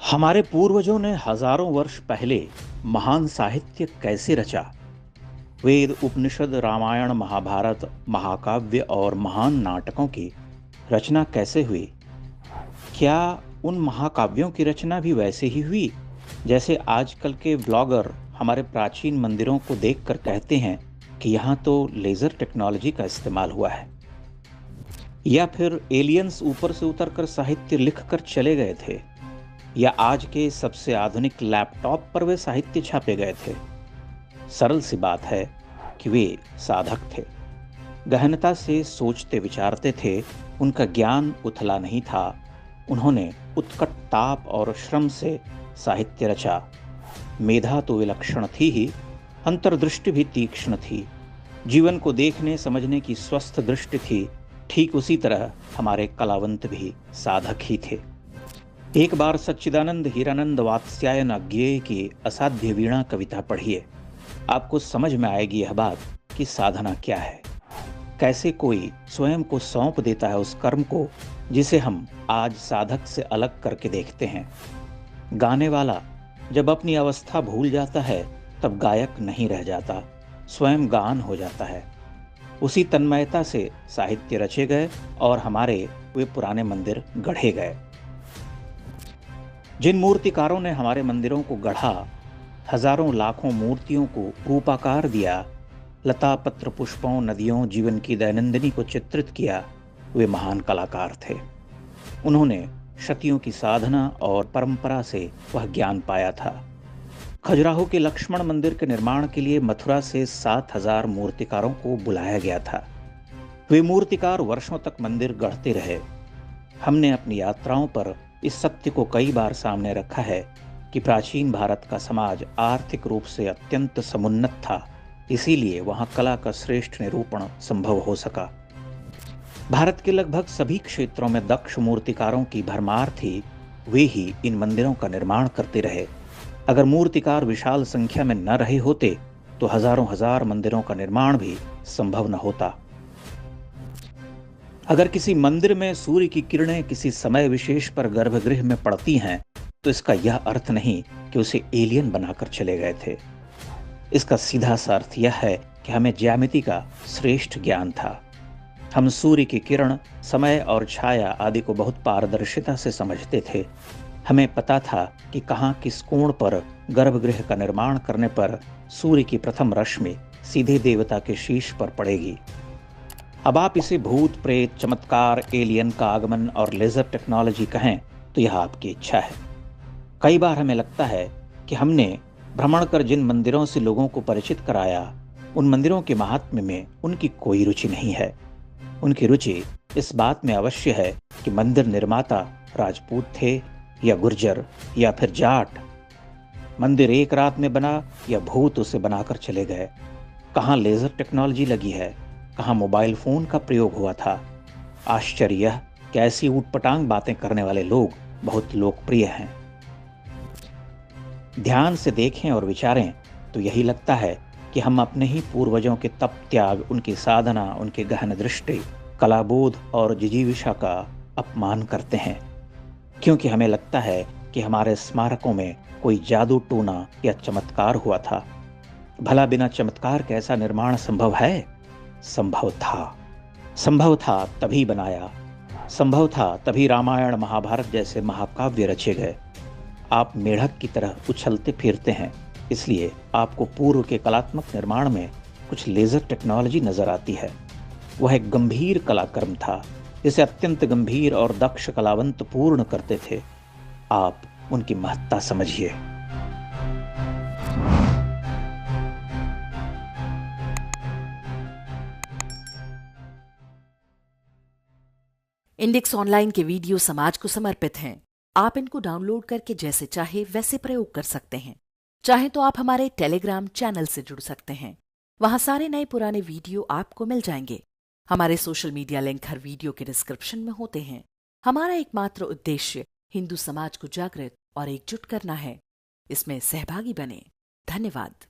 हमारे पूर्वजों ने हजारों वर्ष पहले महान साहित्य कैसे रचा। वेद, उपनिषद, रामायण, महाभारत, महाकाव्य और महान नाटकों की रचना कैसे हुई। क्या उन महाकाव्यों की रचना भी वैसे ही हुई जैसे आजकल के ब्लॉगर हमारे प्राचीन मंदिरों को देखकर कहते हैं कि यहाँ तो लेजर टेक्नोलॉजी का इस्तेमाल हुआ है। या फिर एलियंस ऊपर से उतरकर साहित्य लिखकर चले गए थे, या आज के सबसे आधुनिक लैपटॉप पर वे साहित्य छापे गए थे। सरल सी बात है कि वे साधक थे, गहनता से सोचते विचारते थे। उनका ज्ञान उथला नहीं था, उन्होंने उत्कट ताप और श्रम से साहित्य रचा। मेधा तो विलक्षण थी ही, अंतर्दृष्टि भी तीक्ष्ण थी। जीवन को देखने समझने की स्वस्थ दृष्टि थी। ठीक उसी तरह हमारे कलावंत भी साधक ही थे। एक बार सच्चिदानंद हीरानंद वात्स्यायन अज्ञेय की असाध्य वीणा कविता पढ़िए, आपको समझ में आएगी यह बात कि साधना क्या है। कैसे कोई स्वयं को सौंप देता है उस कर्म को जिसे हम आज साधक से अलग करके देखते हैं। गाने वाला जब अपनी अवस्था भूल जाता है तब गायक नहीं रह जाता, स्वयं गान हो जाता है। उसी तन्मयता से साहित्य रचे गए और हमारे वे पुराने मंदिर गढ़े गए। जिन मूर्तिकारों ने हमारे मंदिरों को गढ़ा, हजारों लाखों मूर्तियों को रूपाकार दिया, लता पत्र पुष्पों नदियों जीवन की दैनंदिनी को चित्रित किया, वे महान कलाकार थे। उन्होंने शतियों की साधना और परंपरा से वह ज्ञान पाया था। खजुराहो के लक्ष्मण मंदिर के निर्माण के लिए मथुरा से 7,000 मूर्तिकारों को बुलाया गया था। वे मूर्तिकार वर्षों तक मंदिर गढ़ते रहे। हमने अपनी यात्राओं पर इस सत्य को कई बार सामने रखा है कि प्राचीन भारत का समाज आर्थिक रूप से अत्यंत समुन्नत था, इसीलिए वहां कला का श्रेष्ठ निरूपण संभव हो सका। भारत के लगभग सभी क्षेत्रों में दक्ष मूर्तिकारों की भरमार थी, वे ही इन मंदिरों का निर्माण करते रहे। अगर मूर्तिकार विशाल संख्या में न रहे होते तो हजारों हजार मंदिरों का निर्माण भी संभव न होता। अगर किसी मंदिर में सूर्य की किरणें किसी समय विशेष पर गर्भगृह में पड़ती हैं तो इसका यह अर्थ नहीं कि उसे एलियन बनाकर चले गए थे। इसका सीधा सा अर्थ यह है कि हमें ज्यामिति का श्रेष्ठ ज्ञान था। हम सूर्य की किरण, समय और छाया आदि को बहुत पारदर्शिता से समझते थे। हमें पता था कि कहाँ किस कोण पर गर्भगृह का निर्माण करने पर सूर्य की प्रथम रश्मि सीधे देवता के शीश पर पड़ेगी। अब आप इसे भूत प्रेत, चमत्कार, एलियन का आगमन और लेजर टेक्नोलॉजी कहें तो यह आपकी इच्छा है। कई बार हमें लगता है कि हमने भ्रमण कर जिन मंदिरों से लोगों को परिचित कराया, उन मंदिरों के महात्म्य में उनकी कोई रुचि नहीं है। उनकी रुचि इस बात में अवश्य है कि मंदिर निर्माता राजपूत थे या गुर्जर या फिर जाट। मंदिर एक रात में बना या भूत उसे बनाकर चले गए। कहाँ लेजर टेक्नोलॉजी लगी है, कहाँ मोबाइल फोन का प्रयोग हुआ था। आश्चर्य यह कि ऐसी ऊटपटांग बातें करने वाले लोग बहुत लोकप्रिय हैं। ध्यान से देखें और विचारें तो यही लगता है कि हम अपने ही पूर्वजों के तप त्याग, उनकी साधना, उनके गहन दृष्टि, कलाबोध और जिजीविषा का अपमान करते हैं, क्योंकि हमें लगता है कि हमारे स्मारकों में कोई जादू टोना या चमत्कार हुआ था। भला बिना चमत्कार कैसा निर्माण संभव है? संभव था तभी बनाया। संभव था तभी रामायण, महाभारत जैसे महाकाव्य रचे गए। आप मेढक की तरह उछलते फिरते हैं, इसलिए आपको पूर्व के कलात्मक निर्माण में कुछ लेजर टेक्नोलॉजी नजर आती है। वह एक गंभीर कलाक्रम था जिसे अत्यंत गंभीर और दक्ष कलावंत पूर्ण करते थे। आप उनकी महत्ता समझिए। इंडेक्स ऑनलाइन के वीडियो समाज को समर्पित हैं। आप इनको डाउनलोड करके जैसे चाहे वैसे प्रयोग कर सकते हैं। चाहे तो आप हमारे टेलीग्राम चैनल से जुड़ सकते हैं, वहां सारे नए पुराने वीडियो आपको मिल जाएंगे। हमारे सोशल मीडिया लिंक हर वीडियो के डिस्क्रिप्शन में होते हैं। हमारा एकमात्र उद्देश्य हिंदू समाज को जागृत और एकजुट करना है। इसमें सहभागी बने। धन्यवाद।